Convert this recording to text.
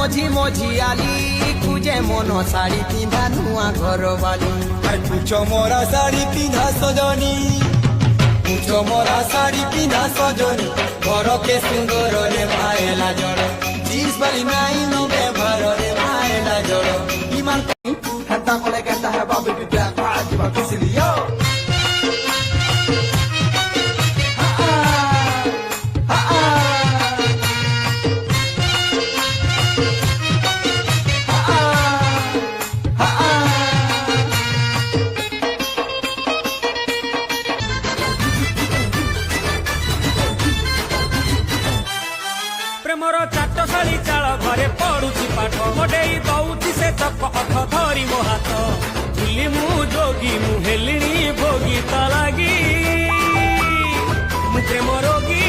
মঝি মঝি আলি খুঁজে মন শাড়ি পিঁধা নুয়া ঘর বালি পুছ মোরা শাড়ি পিঁধা সজনী পুছ মোরা শাড়ি পিঁধা সজনী ঘরকে সুন্দর রে ভাইলা জড় জিন্স বালি নাই নো ব্যবহার রে ভাইলা জড় ইমান হেতা কলে কেতা হে বাবু বিদ্যা আজিবা কিসিলিও ପ୍ରେମର ଚାଟଶାଳୀ ଚାଳ ଘରେ ପଡୁଛି ପାଠ ମୋଡେଇ ଦଉଛି ସେ ଚକ ଅଥ ଧରି ମୋ ହାତ ଭୁଲି ମୁଁ ଯୋଗୀ ମୁଁ ହେଲିଣି ଭୋଗୀ ତା ଲାଗି ମୁଁ ପ୍ରେମ ରୋଗୀ